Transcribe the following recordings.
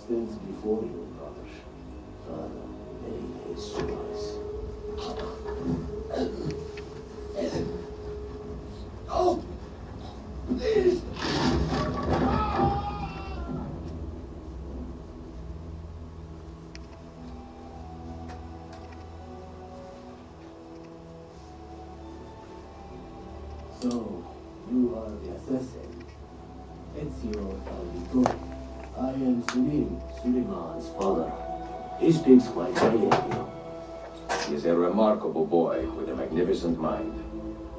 stands before you, brother. Father made his choice. Oh! Please! So, you are the assassin. Ezio Auditore. I am Suleiman's father. He speaks quite highly. He is a remarkable boy with a magnificent mind.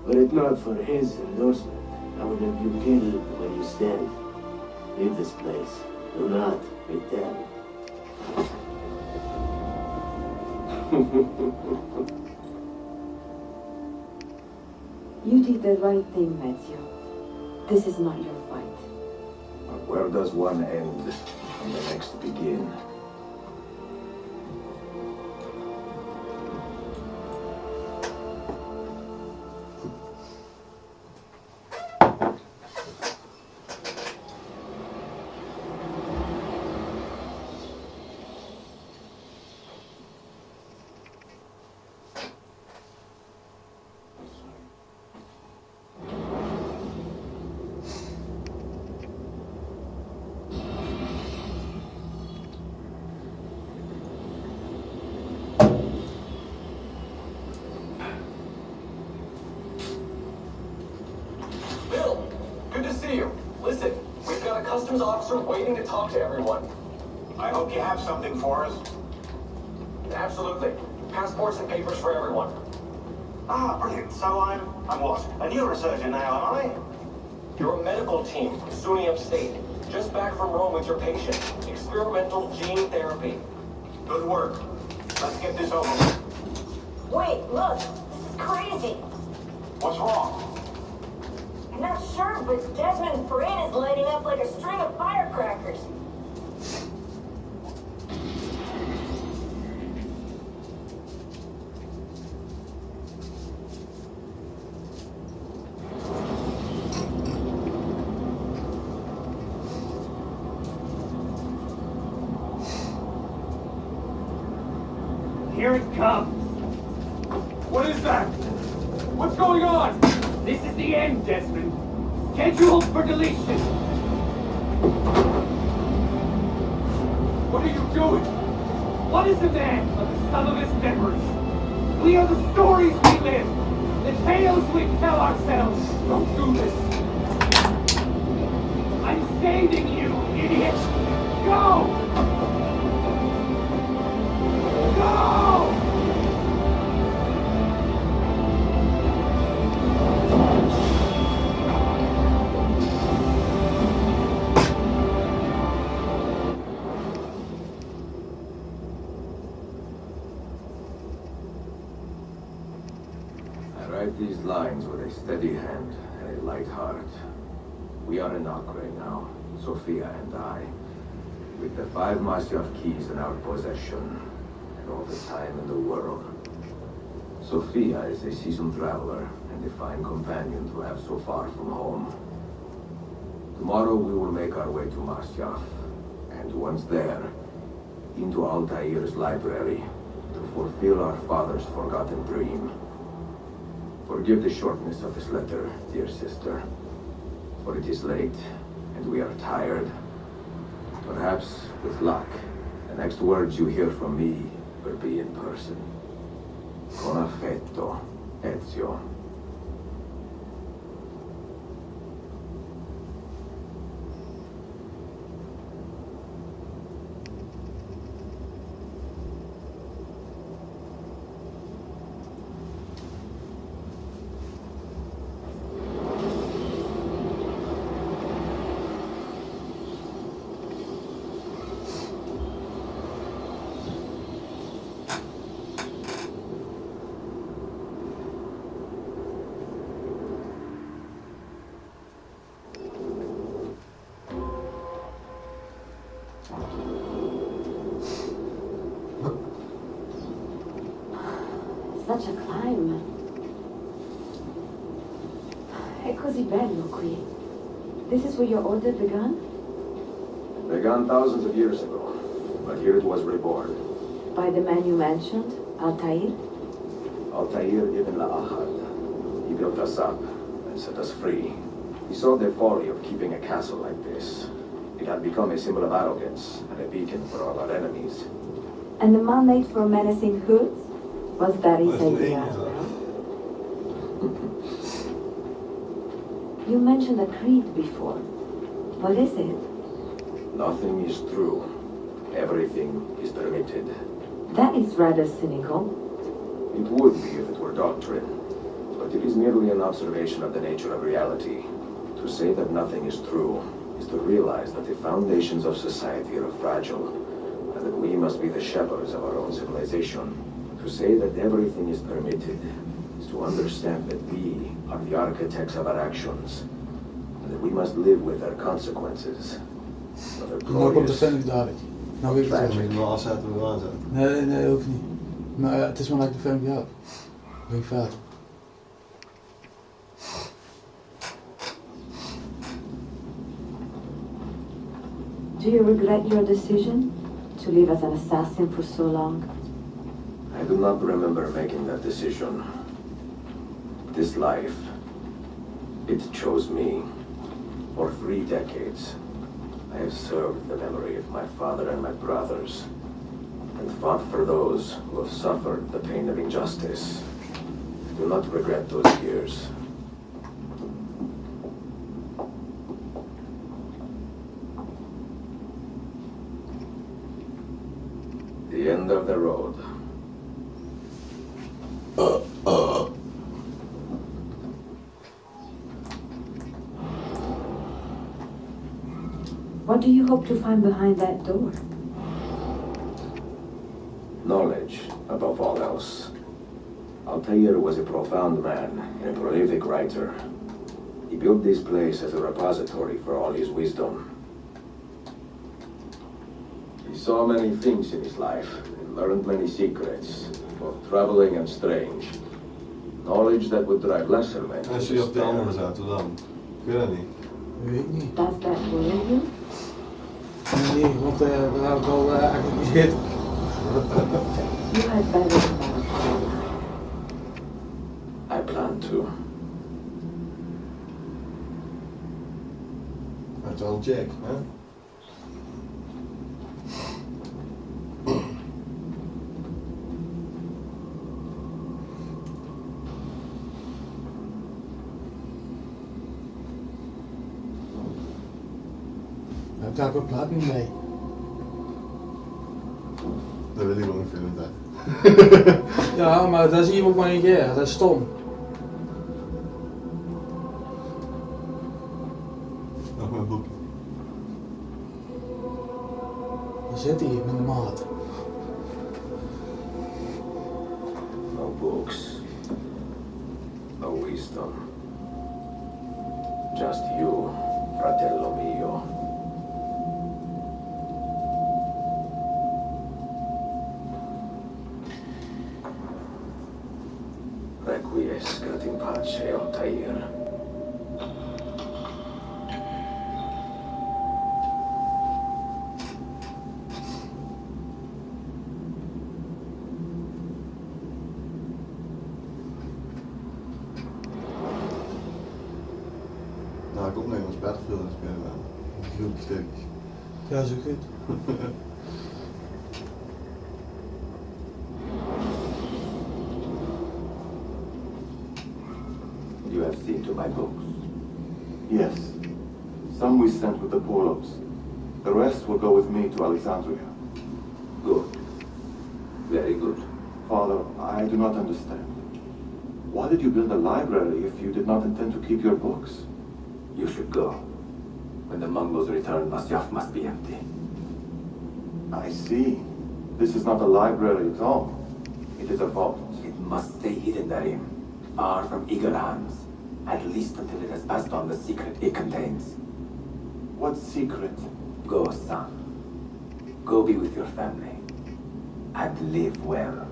Were it not for his endorsement, I would have you killed when you stand. Leave this place. Do not return. You did the right thing, Ezio. This is not your fight. But where does one end and the next begin? Bill, good to see you. Listen, we've got a customs officer waiting to talk to everyone. I hope you have something for us. Absolutely. Passports and papers for everyone. Ah, brilliant. So I'm what? A neurosurgeon now, am I? Your medical team, SUNY Upstate. Just back from Rome with your patient. Experimental gene therapy. Good work. Let's get this over with. Wait, look, this is crazy. What's wrong? I'm not sure, but Desmond's brain is lighting up like a string of firecrackers. Here it comes! What is that? What's going on? This is the end, Desmond. Scheduled for deletion. What are you doing? What is a man but the sum of his memories? We are the stories we live, the tales we tell ourselves. Don't do this. I'm saving you, idiot! Go! Go! I write these lines with a steady hand and a light heart. We are in Acre now, Sophia and I, with the 5 Masyaf keys in our possession, and all the time in the world. Sophia is a seasoned traveler and a fine companion to have so far from home. Tomorrow we will make our way to Masyaf, and once there, into Altair's library, to fulfill our father's forgotten dream. Forgive the shortness of this letter, dear sister, for it is late, and we are tired. Perhaps, with luck, the next words you hear from me will be in person. Con affetto, Ezio. Such a climb. È così bello qui. This is where your order began? Began thousands of years ago, but here it was reborn. By the man you mentioned, Altair? Altair ibn La'ahad. He built us up and set us free. He saw the folly of keeping a castle like this. It had become a symbol of arrogance and a beacon for all our enemies. And the mandate for menacing hoods? Was that his Vad är det idea inget as då? well? You mentioned a creed before. What is it? Nothing is true. Everything is permitted. That is rather cynical. It would be if it were doctrine, but it is merely an observation of the nature of reality. To say that nothing is true is to realize that the foundations of society are fragile, and that we must be the shepherds of our own civilization. To say that everything is permitted is to understand that we are the architects of our actions, and that we must live with their consequences. Whether Nou komt de glorious Fennec dadelijk. Nou weet ik het Moet wel. je hem wel afzetten of aanzetten? Nee, hoeft niet. Maar ja, het is wel like de Fennec dadelijk. Dat vind ik vet. Do you regret your decision to live as an assassin for so long? I do not remember making that decision. This life, it chose me. For 3 decades, I have served the memory of my father and my brothers, and fought for those who have suffered the pain of injustice. I do not regret those years. The end of the road. What do you hope to find behind that door? Knowledge, above all else. Altair was a profound man and a prolific writer. He built this place as a repository for all his wisdom. He saw many things in his life and learned many secrets, both troubling and strange. Knowledge that would drive lesser men to Als je op de andere despair. zet, hoe dan? Ik weet het niet. Dat weet ik niet. Does that worry you? Nee, want daar heb ik al eigenlijk gezeten. You had better come out. I plan to. Dat is wel een check, hè? Daar heb ik daar ook plaat niet mee. Dat wil ik wel een film zijn. Ja, maar dat zie je ook maar een keer. Dat is stom. Nog mijn boek. Daar zit hij met de maat. No books. No wisdom. Just you, fratello mio. Requiescat in pace, Altair. Nou, ik ook Nederlands Battlefield aan het spelen ben. Groepje stukjes. Ja, zo goed. You have seen to my books. Yes. Some we sent with the Polos. The rest will go with me to Alexandria. Good. Very good. Father, I do not understand. Why did you build a library if you did not intend to keep your books? You should go. When the Mongols return, Masyaf must be empty. I see. This is not a library at all. It is a vault. It must stay hidden therein, far from eager hands, at least until it has passed on the secret it contains. What secret? Go, son. Go be with your family. And live well.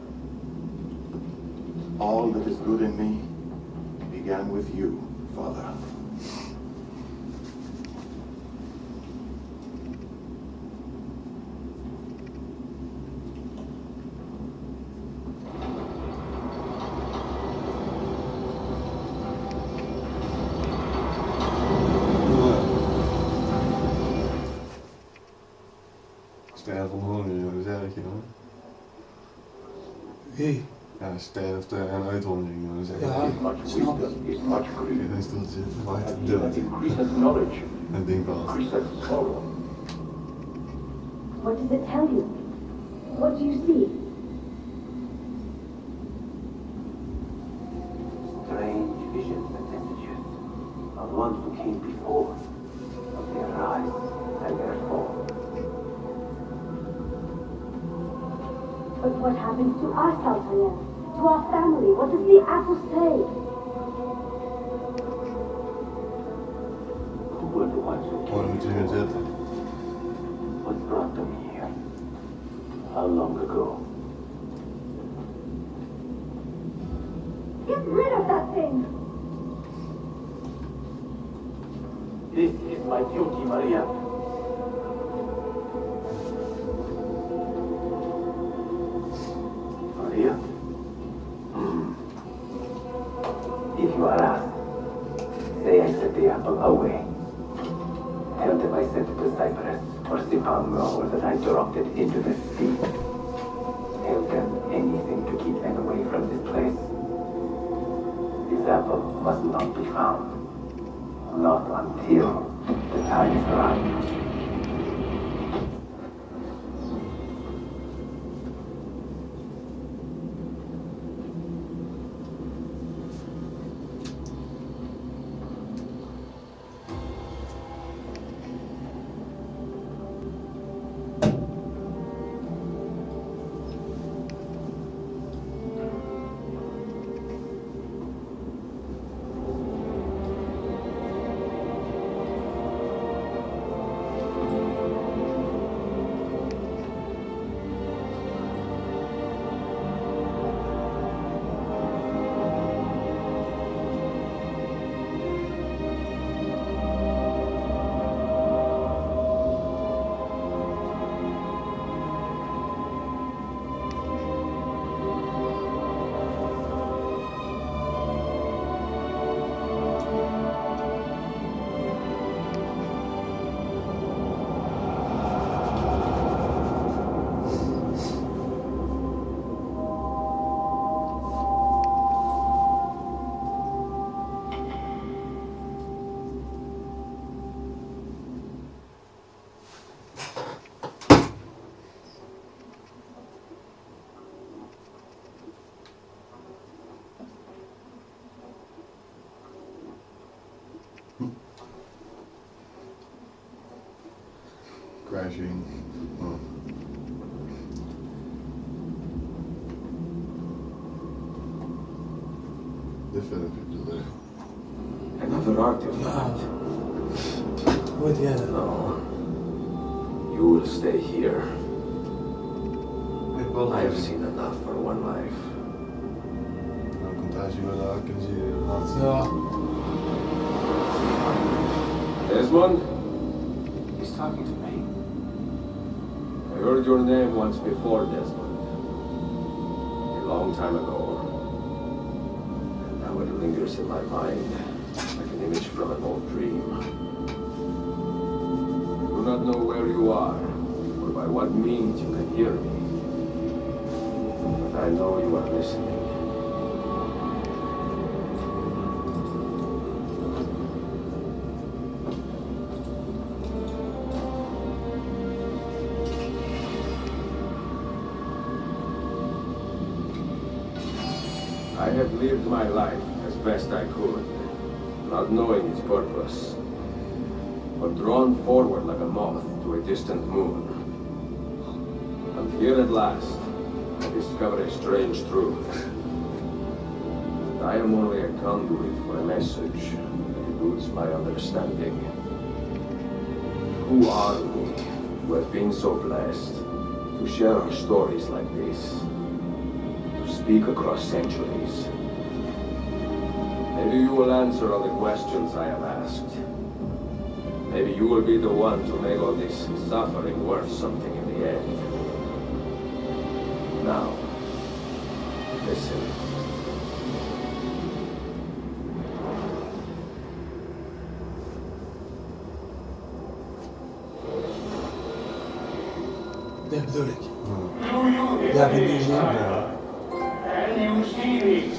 All that is good in me began with you, Father. Ster van Hoorn, jongens, zeg ik je hoor. Wie? Ja, sterft en uitwondering, jongens. Ja, snap ik. Is much In grief. een stoel zitten, wacht, And dood. that increases knowledge, En ding vast. increases sorrow. What does it tell you? What do you see? Strange visions and messages of ones who came before, of their rise and their fall. But what happens to us, Altair? To our family? What does the apple say? Who were the ones who Gewoon came moet je gaan before? zitten. What brought them here? How long ago? Get rid of that thing! This is my duty, Maria. Maria? If you are asked, say I set the apple away. Tell them I sent it to Cyprus or Sipanga or that I dropped it into the sea. Tell them anything to keep them away from this place. This apple must not be found. Not until the time is right. Crashing. Oh. Dit filmpje bedoel ik. Another artifact. What, yeah. No. You will stay here. Ik wil I have seen enough for one life. Dan komt hij zien wat daar kunnen zien. Laat zien. Ja. Desmond, He's talking to me. I heard your name once before, Desmond. A long time ago. And now it lingers in my mind, like an image from an old dream. I do not know where you are, or by what means you can hear me. But I know you are listening. I have lived my life as best I could, not knowing its purpose, but drawn forward like a moth to a distant moon. And here at last, I discover a strange truth. That I am only a conduit for a message that eludes my understanding. Who are we who have been so blessed to share our stories like this? Speak across centuries. Maybe you will answer all the questions I have asked. Maybe you will be the one to make all this suffering worth something in the end. Now, listen. Dat bedoel ik. Do you hear Daar vind me, ik zin. sire? Can you see me?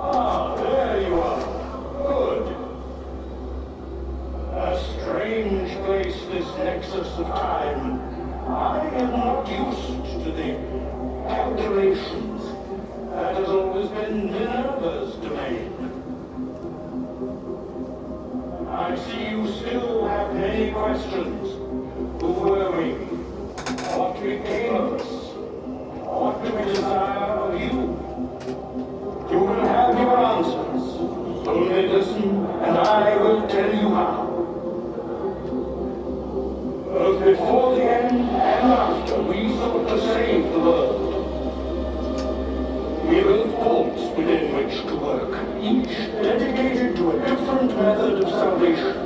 Ah, there you are. Good. A strange place, this nexus of time. I am not used to the calculations. That has always been Minerva's domain. I see you still have many questions. Who were we? What became of us? What do we desire of you? You will have your answers. Only listen, and I will tell you how. Both before the end and after, we sought to save the world. We built forts within which to work, each dedicated to a different method of salvation.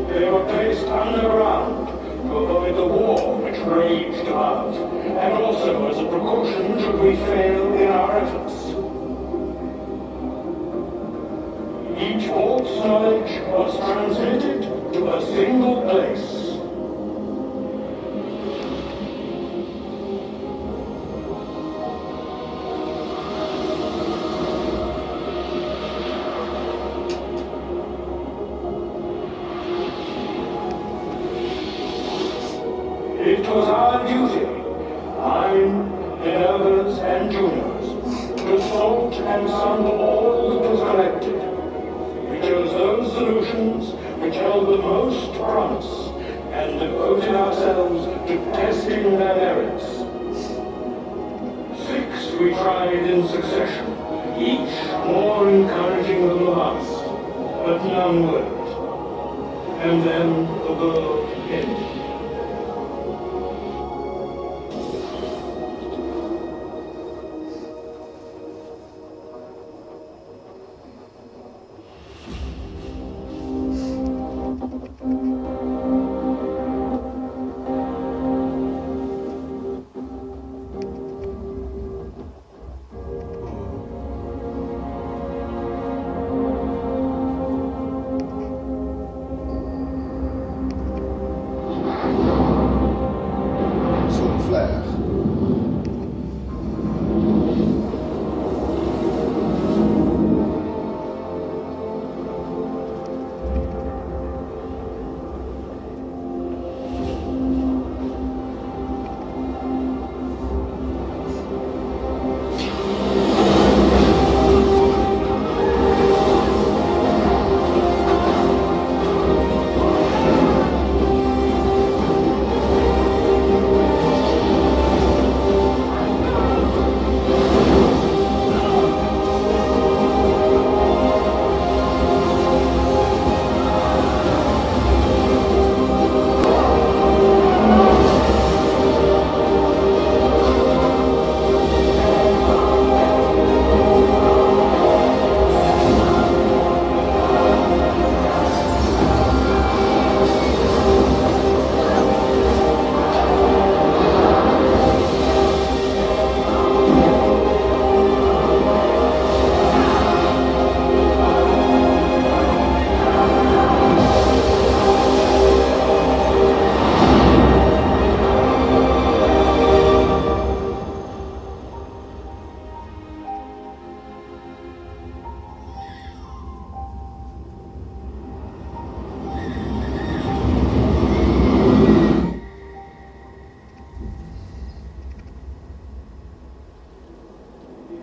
They were placed underground to avoid the war which raged above, and also as a precaution should we fail in our efforts. Each fort's knowledge was transmitted to a single place. It was our duty, mine, Minerva's, and Juno's, to sort and sum all that was collected. We chose those solutions which held the most promise, and devoted ourselves to testing their merits. 6 we tried in succession, each more encouraging than the last, but none worked. And then the world ended. Zo'n flare.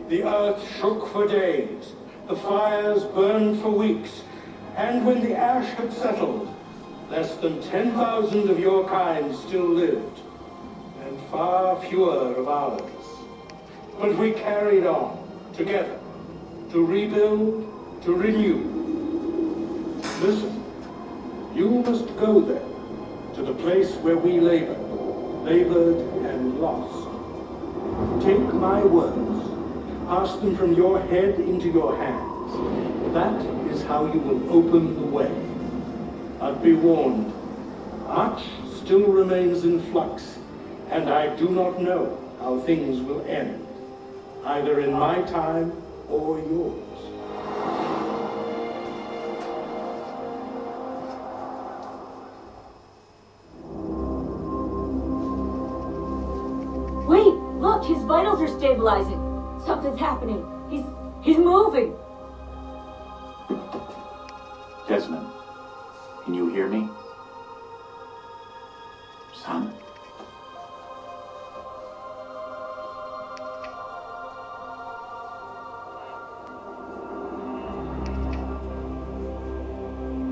The earth shook for days, the fires burned for weeks, and when the ash had settled, less than 10,000 of your kind still lived, and far fewer of ours. But we carried on, together, to rebuild, to renew. Listen, you must go there, to the place where we labored and lost. Take my words. Pass them from your head into your hands. That is how you will open the way. But be warned, much still remains in flux, and I do not know how things will end, either in my time or yours. vitals are stabilizing. Something's happening. He's moving. Desmond, can you hear me? Son?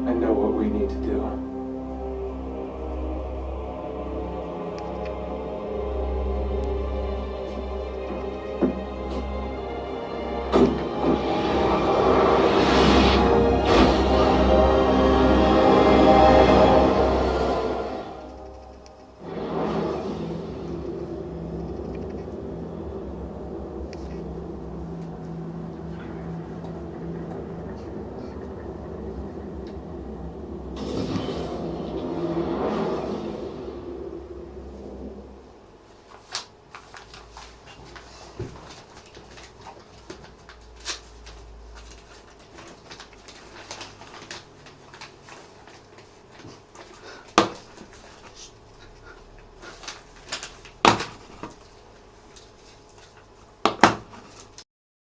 I know what we need to do.